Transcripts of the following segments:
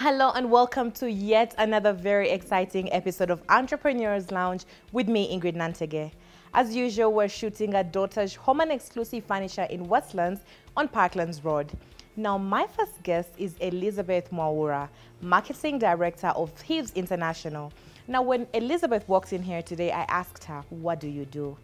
Hello and welcome to yet another very exciting episode of Entrepreneurs Lounge with me, Ingrid Nantege. As usual, we're shooting at Dotage Home and Exclusive Furniture in Westlands on Parklands Road. Now, my first guest is Elizabeth Mwaura, Marketing Director of Thieves International. Now, when Elizabeth walked in here today, I asked her, what do you do?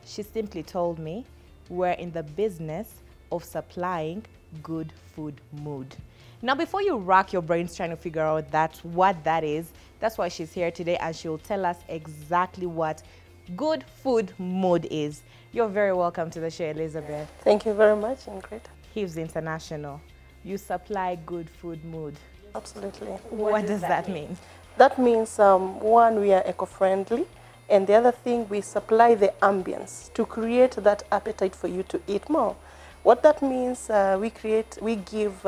She simply told me, we're in the business of supplying good food mood. Now, before you rack your brains trying to figure out what that is, that's why she's here today, and she'll tell us exactly what good food mood is. You're very welcome to the show, Elizabeth. Thank you very much, Ingrid. Thieves International, you supply good food mood. Absolutely. What does that mean? That means, one, we are eco-friendly, and the other thing, we supply the ambience to create that appetite for you to eat more. What that means, we give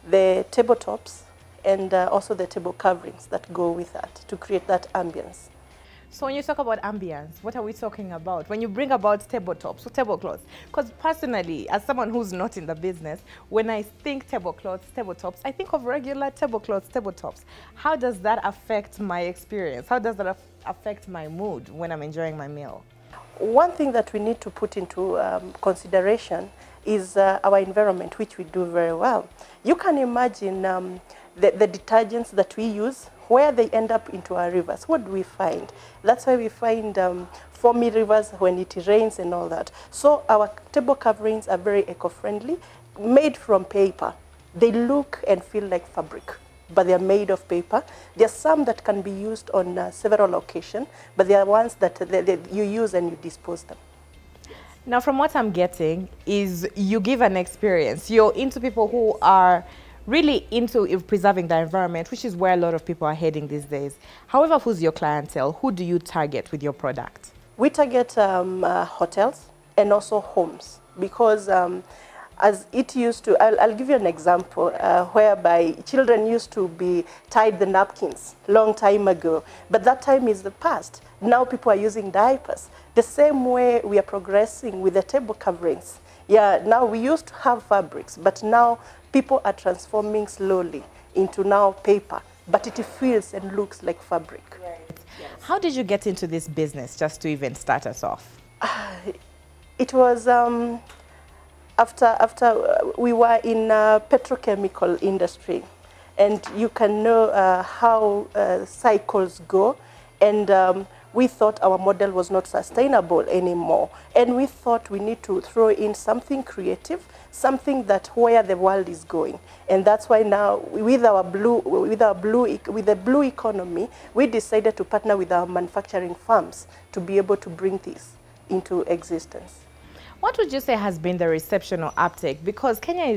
the tabletops and also the table coverings that go with that to create that ambience. So when you talk about ambience, what are we talking about? When you bring about tabletops or tablecloths? Because personally, as someone who's not in the business, when I think tablecloths, tabletops, I think of regular tablecloths, tabletops. How does that affect my experience? How does that affect my mood when I'm enjoying my meal? One thing that we need to put into consideration is our environment, which we do very well. You can imagine the detergents that we use, where they end up into our rivers. What do we find? That's why we find foamy rivers when it rains and all that. So our table coverings are very eco-friendly, made from paper. They look and feel like fabric, but they're made of paper. There are some that can be used on several occasions, but there are ones that you use and you dispose them. Now, from what I'm getting is you give an experience. You're into people who are really into preserving the environment, which is where a lot of people are heading these days. However, who's your clientele? Who do you target with your product? We target hotels and also homes because as it used to, I'll give you an example whereby children used to be tied the napkins long time ago, but that time is the past. Now people are using diapers. The same way we are progressing with the table coverings. Yeah, now we used to have fabrics, but now people are transforming slowly into now paper, but it feels and looks like fabric. Right. Yes. How did you get into this business, just to even start us off? It was after we were in petrochemical industry, and you can know how cycles go, and we thought our model was not sustainable anymore, and we thought we need to throw in something creative, something that where the world is going, and that's why now with the blue economy, we decided to partner with our manufacturing firms to be able to bring this into existence. What would you say has been the reception or uptake? Because Kenya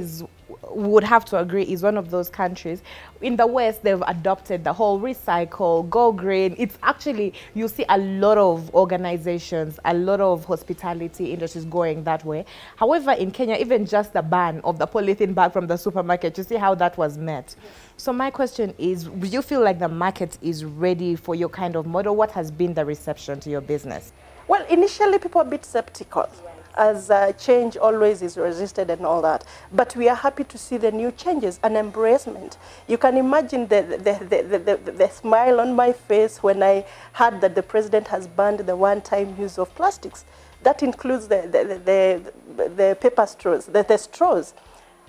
would have to agree, is one of those countries. In the West, they've adopted the whole recycle, go green. It's actually, you see a lot of organizations, a lot of hospitality industries going that way. However, in Kenya, even just the ban of the polythene bag from the supermarket, you see how that was met. So my question is, do you feel like the market is ready for your kind of model? What has been the reception to your business? Well, initially, people are a bit skeptical, as change always is resisted and all that. But we are happy to see the new changes and embracement. You can imagine the smile on my face when I heard that the president has banned the one-time use of plastics. That includes the paper straws, the straws.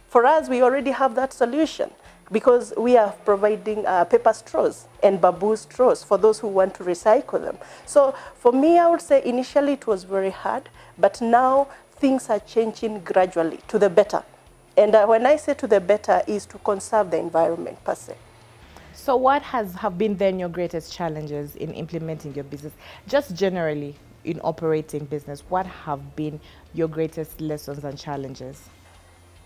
For us, we already have that solution, because we are providing paper straws and bamboo straws for those who want to recycle them. So for me, I would say initially it was very hard, but now things are changing gradually to the better. And when I say to the better, is to conserve the environment per se. So what have been then your greatest challenges in implementing your business? Just generally in operating business, what have been your greatest lessons and challenges?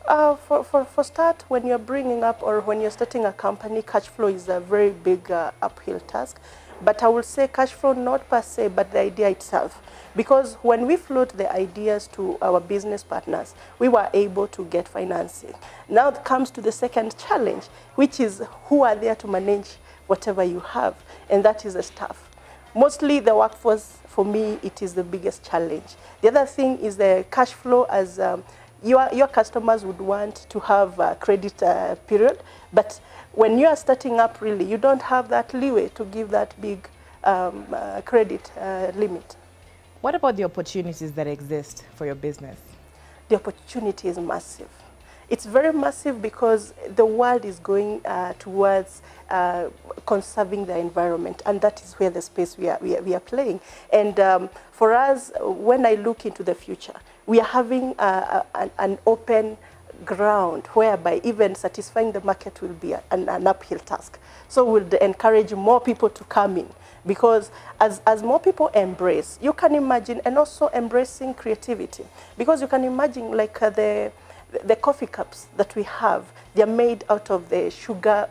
For start, when you're bringing up or when you're starting a company, cash flow is a very big uphill task. But I will say cash flow not per se, but the idea itself. Because when we float the ideas to our business partners, we were able to get financing. Now it comes to the second challenge, which is who are there to manage whatever you have, and that is the staff. Mostly the workforce, for me, it is the biggest challenge. The other thing is the cash flow, as your customers would want to have a credit period, but When you are starting up, really, you don't have that leeway to give that big credit limit. What about the opportunities that exist for your business? The opportunity is massive. It's very massive because the world is going towards conserving the environment, and that is where the space we are playing. And for us, when I look into the future, we are having an open ground whereby even satisfying the market will be an uphill task. So we'll encourage more people to come in, because as more people embrace, you can imagine, and also embracing creativity, because you can imagine like the coffee cups that we have, they're made out of the sugar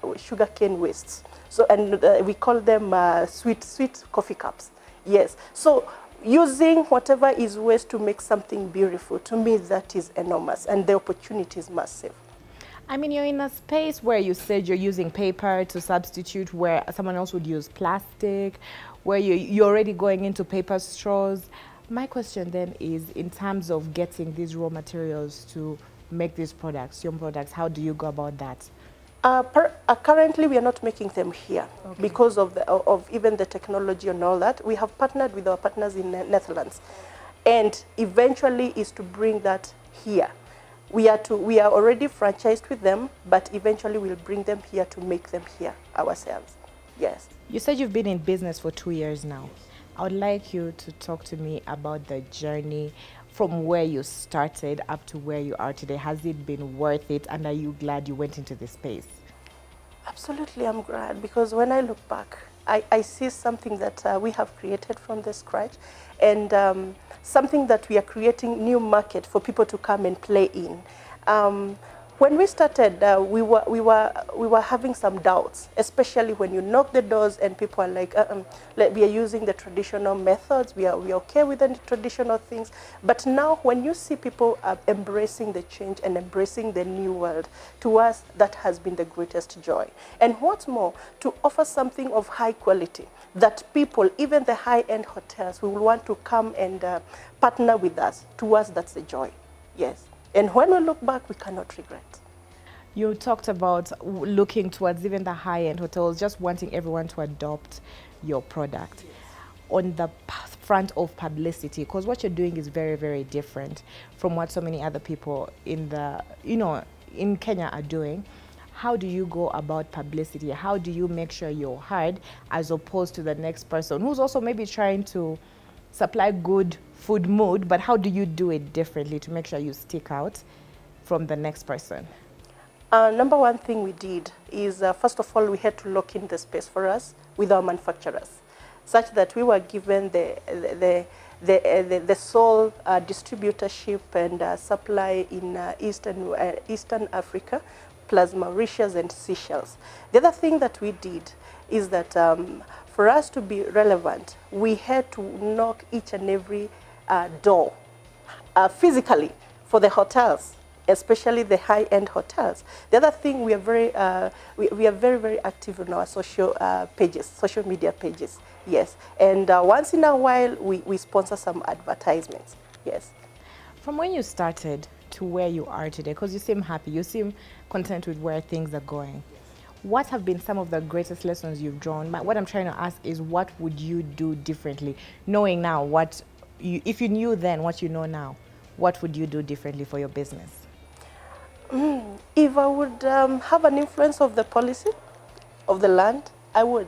cane wastes. So, and we call them sweet coffee cups. Yes. So using whatever is waste to make something beautiful, to me, that is enormous, and the opportunity is massive. I mean, you're in a space where you said you're using paper to substitute where someone else would use plastic, where you're already going into paper straws. My question then is, in terms of getting these raw materials to make these products, your products, how do you go about that? Currently, we are not making them here, okay, because of even the technology and all that. We have partnered with our partners in the Netherlands, and eventually is to bring that here. We are already franchised with them, but eventually we'll bring them here to make them here ourselves. Yes. You said you've been in business for 2 years now. I would like you to talk to me about the journey from where you started up to where you are today. Has it been worth it, and are you glad you went into this space? Absolutely, I'm glad, because when I look back, I see something that we have created from the scratch, and something that we are creating new market for people to come and play in. When we started, we were having some doubts, especially when you knock the doors and people are like, we are using the traditional methods, we are okay with the traditional things. But now when you see people embracing the change and embracing the new world, to us, that has been the greatest joy. And what's more, to offer something of high quality that people, even the high-end hotels, will want to come and partner with us. To us, that's the joy. Yes. And when we look back, we cannot regret. You talked about looking towards even the high-end hotels, just wanting everyone to adopt your product. On the front of publicity, because what you're doing is very, very different from what so many other people in in Kenya are doing. How do you go about publicity? How do you make sure you're heard as opposed to the next person who's also maybe trying to supply good food mood, but how do you do it differently to make sure you stick out from the next person? Number one thing we did is, first of all, we had to lock in the space for us with our manufacturers, such that we were given the sole distributorship and supply in Eastern Africa, plus Mauritius and Seychelles. The other thing that we did is that for us to be relevant, we had to knock each and every door physically for the hotels, especially the high-end hotels. The other thing, we are very very active on our social media pages. Yes, and once in a while we sponsor some advertisements. Yes. From when you started to where you are today, because you seem happy, you seem content with where things are going. What have been some of the greatest lessons you've drawn? What I'm trying to ask is, what would you do differently, knowing now what if you knew then what you know now, what would you do differently for your business? If I would have an influence of the policy of the land, I would.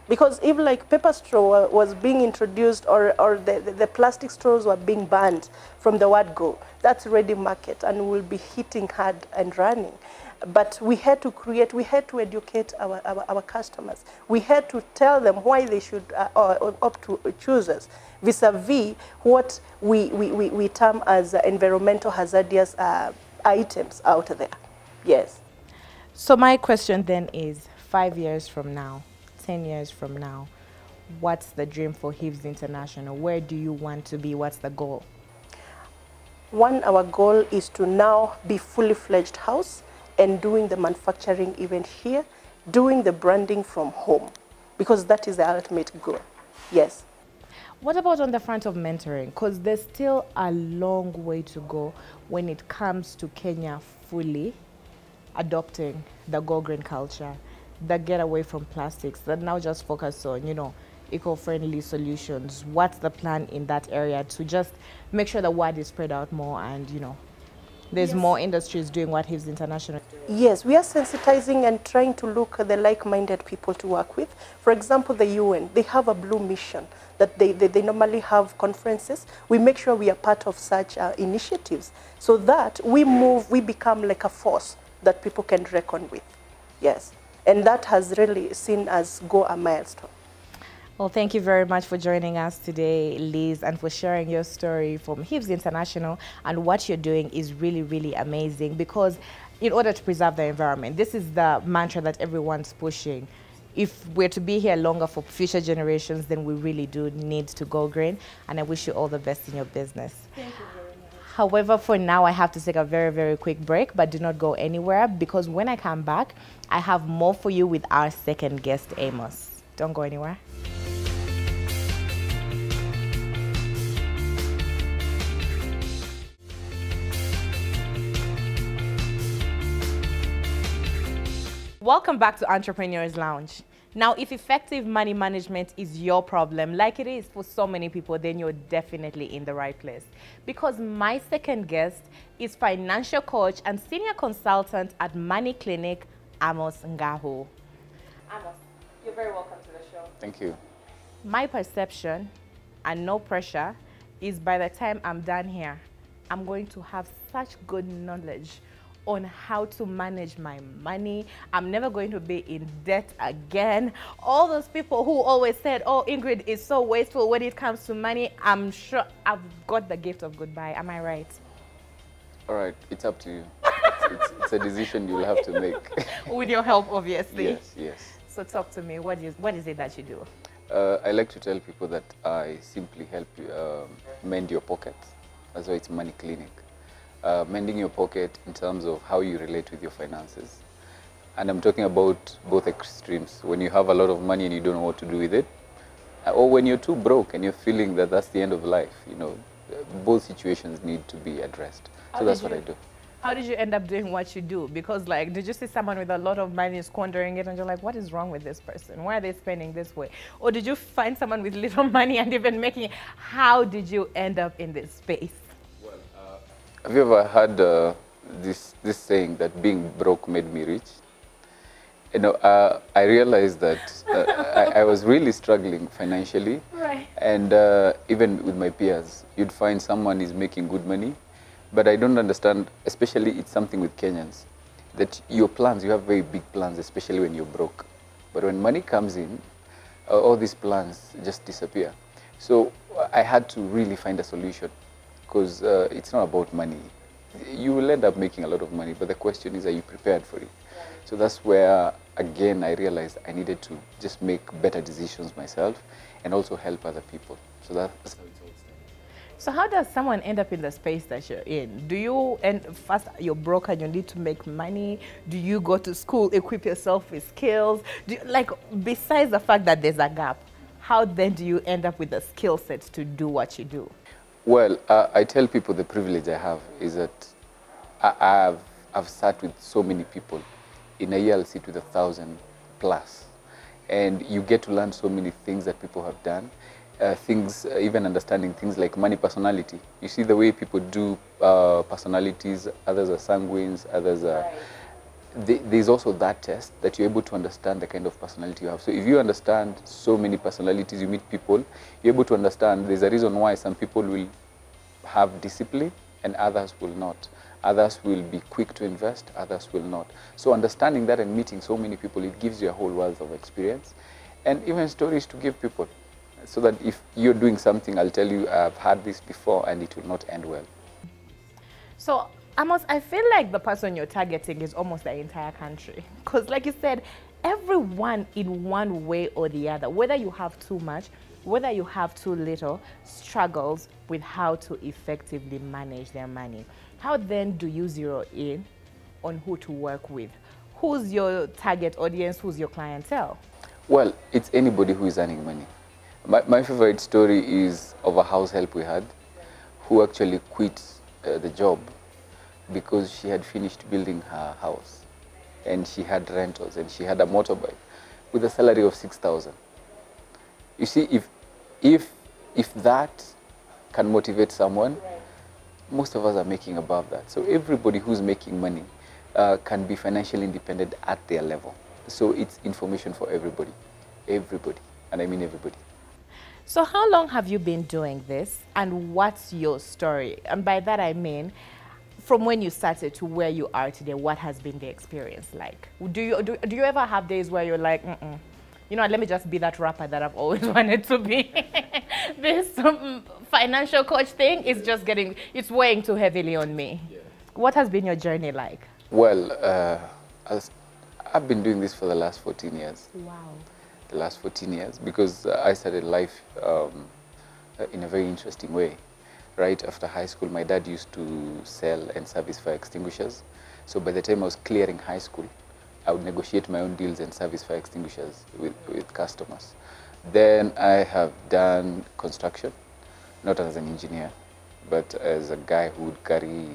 Because if like paper straw was being introduced, or the plastic straws were being banned from the word go, that's ready market and will be hitting hard and running. But we had to create, we had to educate our customers. We had to tell them why they should opt to choose us, vis-a-vis what we term as environmental hazardous items out there. Yes. So my question then is, 5 years from now, 10 years from now, what's the dream for Hibs International? Where do you want to be? What's the goal? One, our goal is to now be fully fledged house and doing the manufacturing even here, doing the branding from home, because that is the ultimate goal. Yes. What about on the front of mentoring? Because there's still a long way to go when it comes to Kenya fully adopting the Go Green culture, that get away from plastics, that now just focus on, eco-friendly solutions? What's the plan in that area to just make sure the word is spread out more and, there's more industries doing what Hives International is doing? Yes, we are sensitizing and trying to look at the like-minded people to work with. For example, the UN, they have a blue mission that they normally have conferences. We make sure we are part of such initiatives so that we become like a force that people can reckon with. Yes, and that has really seen us go a milestone. Well, thank you very much for joining us today, Liz, and for sharing your story from Hives International. And what you're doing is really, really amazing, because in order to preserve the environment, this is the mantra that everyone's pushing. If we're to be here longer for future generations, then we really do need to go green. And I wish you all the best in your business. Thank you very much. However, for now, I have to take a very, very quick break, but do not go anywhere, because when I come back, I have more for you with our second guest, Amos. Don't go anywhere. Welcome back to Entrepreneurs Lounge. Now, if effective money management is your problem, like it is for so many people, then you're definitely in the right place. Because my second guest is financial coach and senior consultant at Money Clinic, Amos Ngahu. Amos, you're very welcome to the show. Thank you. My perception, and no pressure, is by the time I'm done here, I'm going to have such good knowledge on how to manage my money. I'm never going to be in debt again. All those people who always said, oh, Ingrid is so wasteful when it comes to money, I'm sure I've got the gift of goodbye. Am I right? All right, it's up to you. It's a decision you'll have to make. With your help, obviously. Yes, yes. So talk to me. What is it that you do? I like to tell people that I simply help you mend your pockets. That's why it's Money Clinic. Mending your pocket in terms of how you relate with your finances. And I'm talking about both extremes. When you have a lot of money and you don't know what to do with it, or when you're too broke and you're feeling that that's the end of life, both situations need to be addressed. So that's what I do. How did you end up doing what you do? Because, like, did you see someone with a lot of money squandering it and you're like, what is wrong with this person? Why are they spending this way? Or did you find someone with little money and even making it? How did you end up in this space? Have you ever heard this saying that being broke made me rich? I realized that I was really struggling financially. Right. And even with my peers, you'd find someone is making good money. But I don't understand, especially it's something with Kenyans, that your plans, you have very big plans, especially when you're broke. But when money comes in, all these plans just disappear. So I had to really find a solution. Because it's not about money. You will end up making a lot of money, but the question is, are you prepared for it? Right. So that's where, again, I realized I needed to just make better decisions myself and also help other people. So that's how it all started. So how does someone end up in the space that you're in? Do you, first you're broke and you need to make money? Do you go to school, equip yourself with skills? Besides the fact that there's a gap, how then do you end up with the skill set to do what you do? Well, I tell people the privilege I have is that I've sat with so many people. In a year, I'll sit with 1,000 plus. And you get to learn so many things that people have done. Even understanding things like money personality. You see the way people do personalities, others are sanguines, others are... There's also that test that you're able to understand the kind of personality you have. So if you understand so many personalities, you meet people, you're able to understand there's a reason why some people will have discipline and others will not. Others will be quick to invest, others will not. So understanding that and meeting so many people, it gives you a whole wealth of experience and even stories to give people. So that if you're doing something, I'll tell you, I've had this before and it will not end well. So, Amos, I feel like the person you're targeting is almost the entire country. Because like you said, everyone in one way or the other, whether you have too much, whether you have too little, struggles with how to effectively manage their money. How then do you zero in on who to work with? Who's your target audience? Who's your clientele? Well, it's anybody who is earning money. My favorite story is of a house help we had who actually quit the job because she had finished building her house and she had rentals, and she had a motorbike with a salary of 6,000. You see, if that can motivate someone, most of us are making above that. So everybody who's making money can be financially independent at their level. So it's information for everybody, and I mean everybody. So how long have you been doing this, and what's your story? And by that I mean, from when you started to where you are today, what has been the experience like? Do you ever have days where you're like, you know, let me just be that rapper that I've always wanted to be? This financial coach thing is just it's weighing too heavily on me. Yeah. What has been your journey like? Well, I've been doing this for the last 14 years. Wow. The last 14 years, because I started life in a very interesting way. Right after high school, my dad used to sell and service fire extinguishers. So by the time I was clearing high school, I would negotiate my own deals and service fire extinguishers with customers. Then I have done construction, not as an engineer, but as a guy who would carry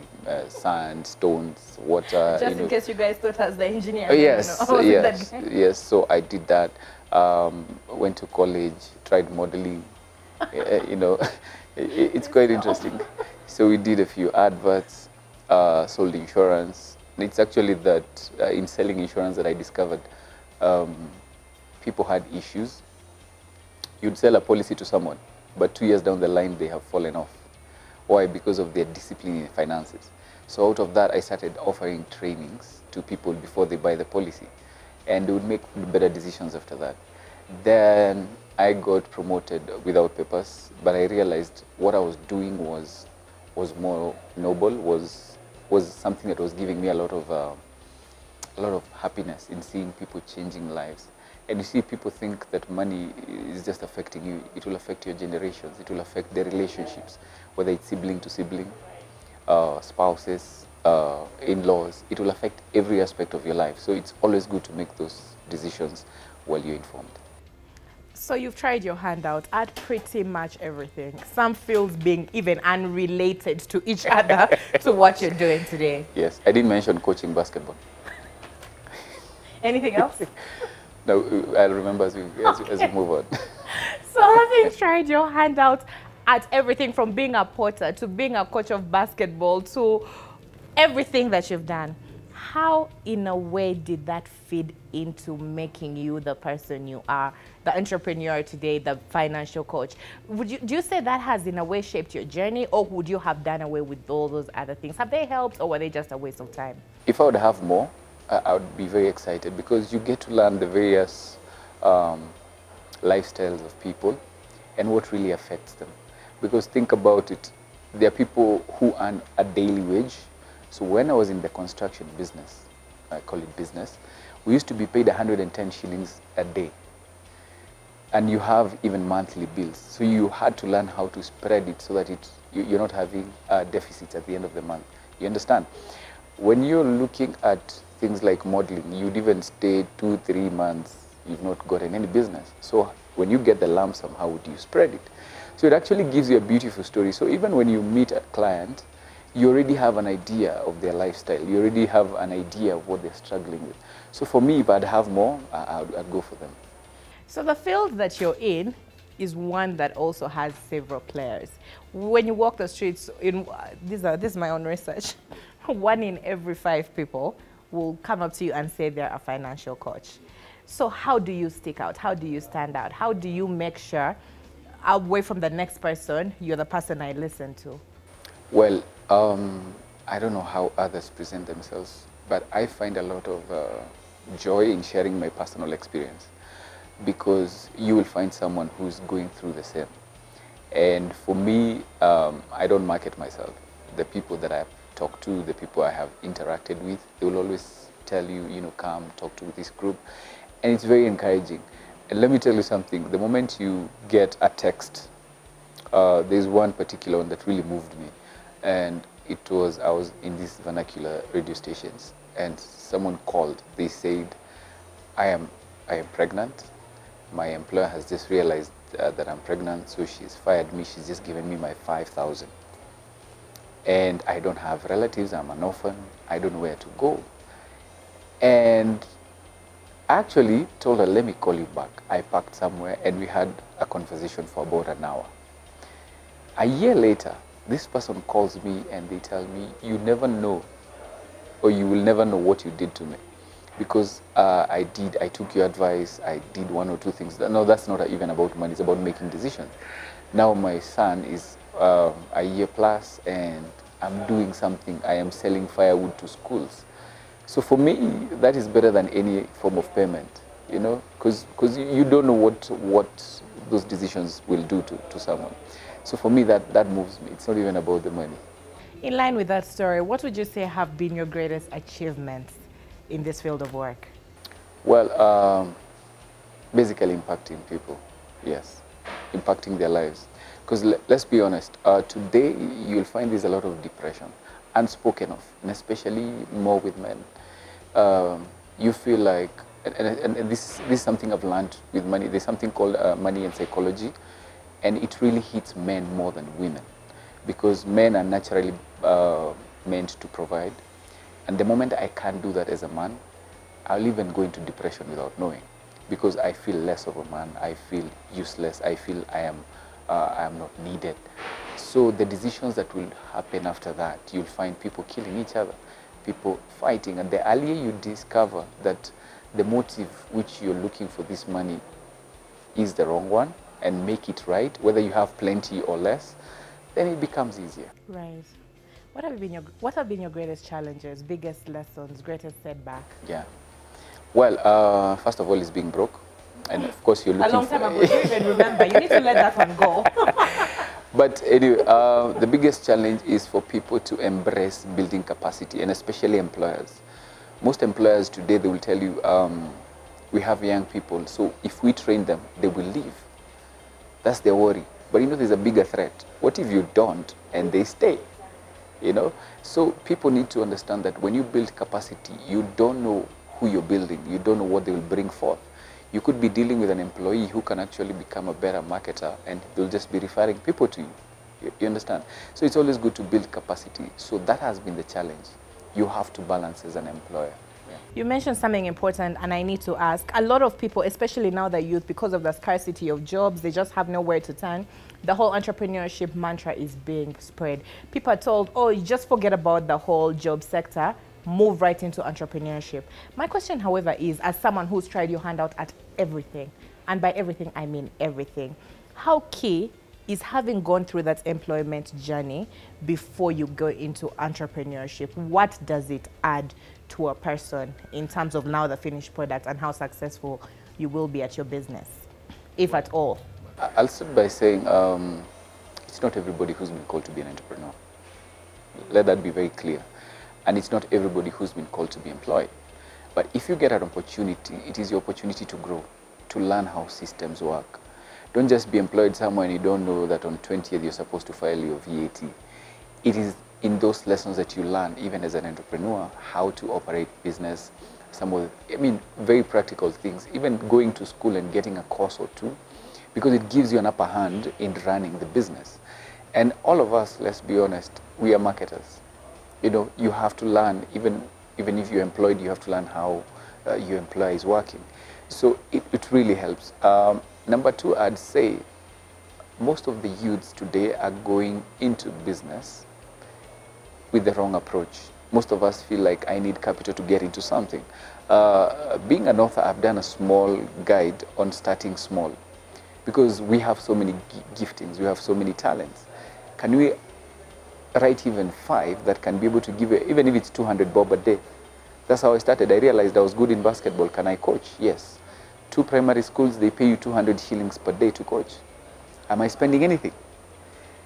sand, stones, water. Just in case you guys thought as the engineer. Yes, yes, yes. So I did that. Went to college, tried modeling. You know, it's quite interesting. So we did a few adverts, sold insurance. It's actually that in selling insurance that I discovered people had issues. You'd sell a policy to someone, but 2 years down the line, they have fallen off. Why? Because of their discipline in finances. So out of that, I started offering trainings to people before they buy the policy, and they would make better decisions after that. Then I got promoted without papers, but I realized what I was doing was more noble, was something that was giving me a lot of happiness in seeing people changing lives. And you see, people think that money is just affecting you. It will affect your generations. It will affect their relationships, whether it's sibling to sibling, spouses, in-laws. It will affect every aspect of your life. So it's always good to make those decisions while you're informed. So you've tried your hand out at pretty much everything. Some fields being even unrelated to each other to what you're doing today. Yes, I didn't mention coaching basketball. Anything else? No, I'll remember as we move on. So having tried your hand out at everything from being a porter to being a coach of basketball to everything that you've done, how in a way did that feed into making you the person you are, the entrepreneur today, the financial coach? Do you say that has in a way shaped your journey, or would you have done away with all those other things? Have they helped, or were they just a waste of time? If I would have more, I would be very excited, because you get to learn the various lifestyles of people and what really affects them. Because think about it, there are people who earn a daily wage. So when I was in the construction business, I call it business, we used to be paid 110 shillings a day. And you have even monthly bills. So you had to learn how to spread it so that you're not having deficits at the end of the month. You understand? When you're looking at things like modeling, you'd even stay 2-3 months, you've not gotten any business. So when you get the lump sum, how would you spread it? So it actually gives you a beautiful story. So even when you meet a client, you already have an idea of their lifestyle. You already have an idea of what they're struggling with. So for me, if I'd have more, I'd go for them. So the field that you're in is one that also has several players. When you walk the streets, this is my own research, 1 in every 5 people will come up to you and say they're a financial coach. So how do you stick out? How do you stand out? How do you make sure, away from the next person, you're the person I listen to? Well, I don't know how others present themselves, but I find a lot of joy in sharing my personal experience, because you will find someone who's going through the same. And for me, I don't market myself. The people that I've talked to, the people I have interacted with, they will always tell you, come talk to this group. And it's very encouraging. And let me tell you something, the moment you get a text, there's one particular one that really moved me. And I was in these vernacular radio stations, and someone called. They said, I am pregnant. My employer has just realized that I'm pregnant, so she's fired me. She's just given me my 5,000. And I don't have relatives. I'm an orphan. I don't know where to go. And I actually told her, let me call you back. I parked somewhere and we had a conversation for about an hour. A year later, this person calls me and they tell me, you never know, or you will never know what you did to me. Because I took your advice, I did one or two things. No, that's not even about money, it's about making decisions. Now my son is a year plus and I'm doing something. I am selling firewood to schools. So for me, that is better than any form of payment, you know, because you don't know what those decisions will do to someone. So for me, that moves me. It's not even about the money. In line with that story, what would you say have been your greatest achievements in this field of work? Well, basically impacting people, yes, impacting their lives. Because let's be honest, today you'll find there's a lot of depression, unspoken of, and especially more with men. You feel like, and this is something I've learned with money. There's something called money and psychology, and it really hits men more than women, because men are naturally meant to provide. And the moment I can't do that as a man, I'll even go into depression without knowing, because I feel less of a man, I feel useless, I feel I am not needed. So the decisions that will happen after that, you'll find people killing each other, people fighting. And the earlier you discover that the motive which you're looking for this money is the wrong one, and make it right, whether you have plenty or less, then it becomes easier. Right. What have been your greatest challenges, biggest lessons, greatest setback? Yeah. Well, first of all, is being broke. And of course, you're looking a long time ago, you don't even remember. You need to let that one go. But anyway, the biggest challenge is for people to embrace building capacity, and especially employers. Most employers today, they will tell you, we have young people, so if we train them, they will leave. That's their worry. But you know, there's a bigger threat. What if you don't and they stay? You know? So people need to understand that when you build capacity, you don't know who you're building. You don't know what they will bring forth. You could be dealing with an employee who can actually become a better marketer, and they'll just be referring people to you. You understand? So it's always good to build capacity. So that has been the challenge. You have to balance as an employer. Yeah. You mentioned something important, and I need to ask. A lot of people, especially now the youth, because of the scarcity of jobs, they just have nowhere to turn. The whole entrepreneurship mantra is being spread. People are told, oh, you just forget about the whole job sector, move right into entrepreneurship. My question, however, is, as someone who's tried your hand out at everything, and by everything, I mean everything, how key is having gone through that employment journey before you go into entrepreneurship? What does it add to a person in terms of now the finished product and how successful you will be at your business, if at all? I'll start by saying it's not everybody who's been called to be an entrepreneur. Let that be very clear. And it's not everybody who's been called to be employed. But if you get an opportunity, it is your opportunity to grow, to learn how systems work. Don't just be employed somewhere and you don't know that on 20th you're supposed to file your VAT. It is in those lessons that you learn, even as an entrepreneur, how to operate business, some of, very practical things, even going to school and getting a course or two, because it gives you an upper hand in running the business. And all of us, let's be honest, we are marketers. You know, you have to learn, even if you're employed, you have to learn how your employer is working. So it really helps. Number two, I'd say most of the youths today are going into business with the wrong approach. Most of us feel like I need capital to get into something. Being an author, I've done a small guide on starting small, because we have so many giftings, we have so many talents. Can we write even 5 that can be able to give, even if it's 200 bob a day? That's how I started. I realized I was good in basketball. Can I coach? Yes. 2 primary schools, they pay you 200 shillings per day to coach. Am I spending anything?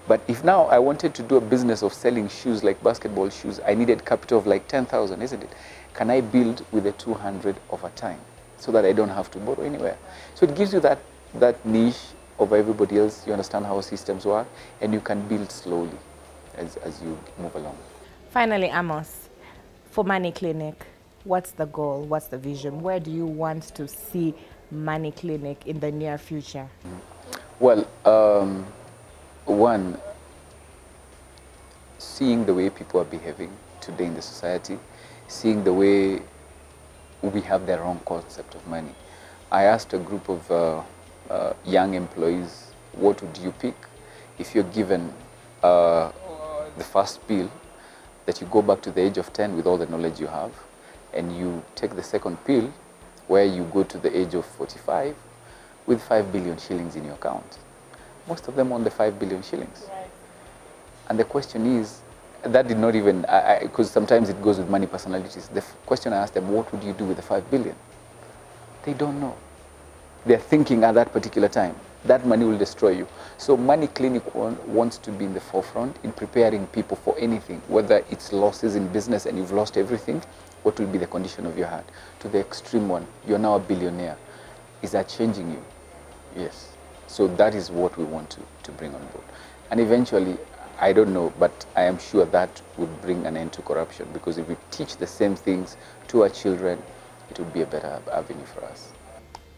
But if now I wanted to do a business of selling shoes, like basketball shoes, I needed capital of like 10,000, isn't it? Can I build with the 200 over time so that I don't have to borrow anywhere? So it gives you that niche over everybody else. You understand how systems work, and you can build slowly as you move along. Finally, Amos, for Money Clinic, what's the goal? What's the vision? Where do you want to see Money Clinic in the near future? Well, one, seeing the way people are behaving today in the society, seeing the way we have the wrong concept of money. I asked a group of young employees, what would you pick if you're given the first pill, that you go back to the age of 10 with all the knowledge you have, and you take the second pill where you go to the age of 45 with 5 billion shillings in your account. Most of them want the 5 billion shillings. Right. And the question is, that did not even, because sometimes it goes with money personalities. The question I asked them, what would you do with the 5 billion? They don't know. They're thinking at that particular time, that money will destroy you. So Money Clinic wants to be in the forefront in preparing people for anything, whether it's losses in business and you've lost everything, what will be the condition of your heart? To the extreme one, you're now a billionaire. Is that changing you? Yes. So that is what we want to bring on board. And eventually, I don't know, but I am sure that would bring an end to corruption, because if we teach the same things to our children, it would be a better avenue for us.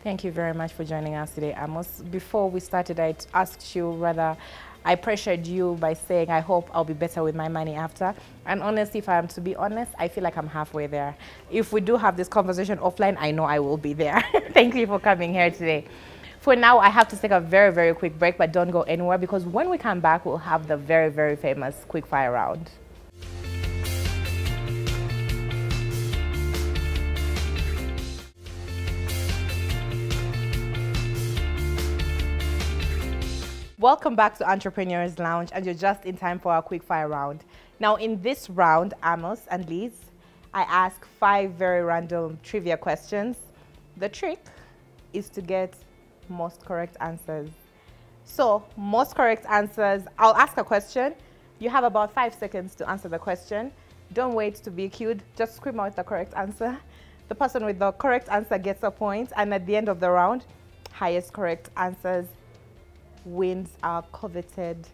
Thank you very much for joining us today, Amos. Before we started, I asked you whether I pressured you by saying, I hope I'll be better with my money after. And honestly, if I am to be honest, I feel like I'm halfway there. If we do have this conversation offline, I know I will be there. Thank you for coming here today. For now, I have to take a very, very quick break, but don't go anywhere, because when we come back, we'll have the very, very famous quickfire round. Welcome back to Entrepreneurs Lounge, and you're just in time for our quickfire round. Now, in this round, Amos and Liz, I ask 5 very random trivia questions. The trick is to get most correct answers. So, most correct answers, I'll ask a question. You have about 5 seconds to answer the question. Don't wait to be cued, just scream out the correct answer. The person with the correct answer gets a point, and at the end of the round, highest correct answers wins our coveted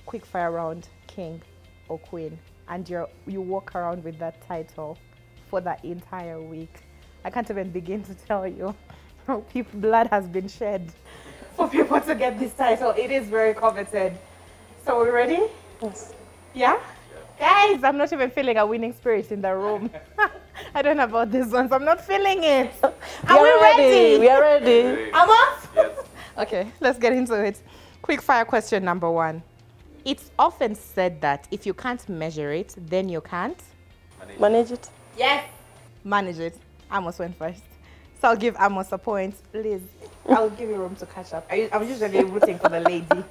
quickfire round king or queen, and you walk around with that title for the entire week. I can't even begin to tell you how blood has been shed for people to get this title. It is very coveted. So we're ready? Yes. Yeah? Guys, I'm not even feeling a winning spirit in the room. I don't know about this one, so I'm not feeling it. Are we ready? We are ready. Amos? Yes. Okay, let's get into it. Quick fire question number 1. It's often said that if you can't measure it, then you can't Manage it. Yes. Manage it. Amos went first. So I'll give Amos a point. Liz, I'll give you room to catch up. I'm usually rooting for the lady.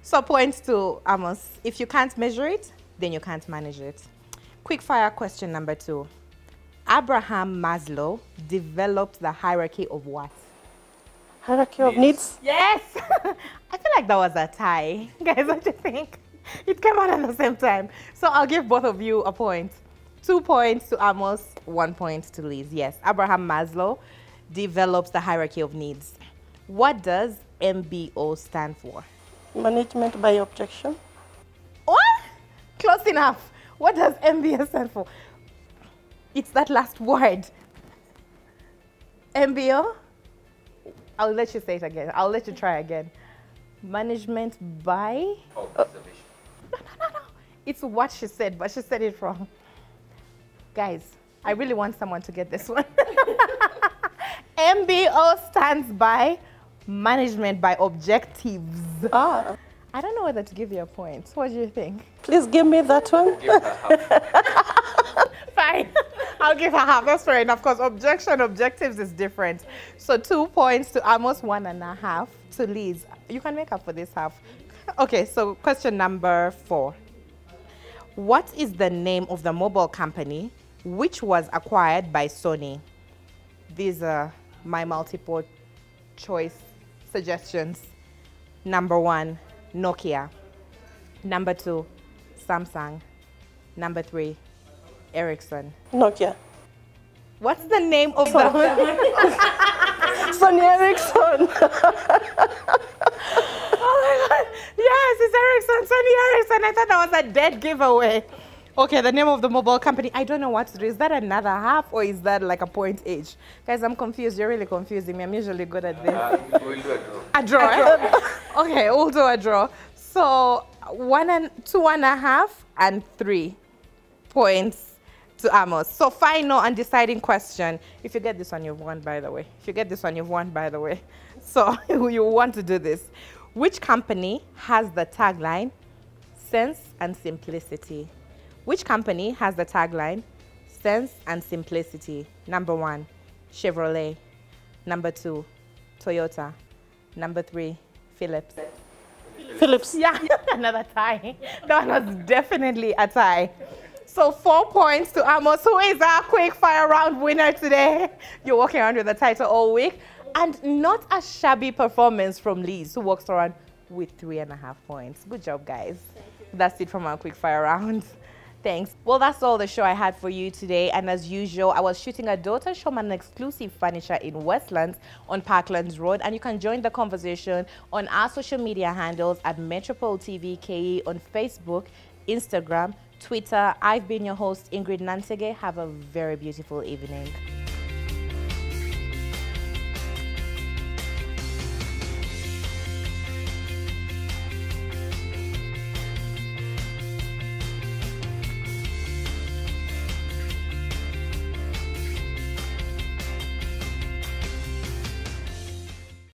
So points to Amos. If you can't measure it, then you can't manage it. Quick fire question number 2. Abraham Maslow developed the hierarchy of what? Hierarchy of needs. Yes. I feel like that was a tie. Guys, what do you think? It came out at the same time. So I'll give both of you a point. 2 points to Amos, 1 point to Liz. Yes, Abraham Maslow develops the hierarchy of needs. What does MBO stand for? Management by objection. What? Close enough. What does MBO stand for? It's that last word. MBO? I'll let you say it again. I'll let you try again. Management by? Observation. No. It's what she said, but she said it wrong. Guys, I really want someone to get this one. MBO stands by management by objectives. Ah. I don't know whether to give you a point. What do you think? Please give me that one. Fine. I'll give her half. That's fair enough, because objectives is different. So 2 points to Amos, 1.5 to Liz. You can make up for this half. Okay, so question number 4. What is the name of the mobile company which was acquired by Sony? These are my multiple choice suggestions. Number 1, Nokia. Number 2, Samsung. Number 3, Ericsson. Nokia. What's the name of the... Sony Ericsson. Oh my God. Yes, it's Ericsson, Sony Ericsson. I thought that was a dead giveaway. Okay, the name of the mobile company. I don't know what to do. Is that another half, or is that like a point each? Guys, I'm confused. You're really confusing me. I'm usually good at this. We'll do a draw. A draw? Okay, we'll do a draw. So 2.5 and 3 points to Amos. So final and deciding question. If you get this one, you've won, by the way. If you get this one, you've won, by the way. So you want to do this. Which company has the tagline, sense and simplicity? Which company has the tagline, sense and simplicity? Number 1, Chevrolet. Number 2, Toyota. Number 3, Philips. Philips. Yeah, another tie. That one was definitely a tie. So 4 points to Amos, who is our quick fire round winner today. You're walking around with the title all week. And not a shabby performance from Liz, who walks around with 3.5 points. Good job, guys. That's it from our quick fire round. Thanks. Well, that's all the show I had for you today. And as usual, I was shooting a Daughter Showman exclusive furniture in Westlands on Parklands Road. And you can join the conversation on our social media handles at Metropole TV KE on Facebook, Instagram, Twitter. I've been your host, Ingrid Nantege. Have a very beautiful evening.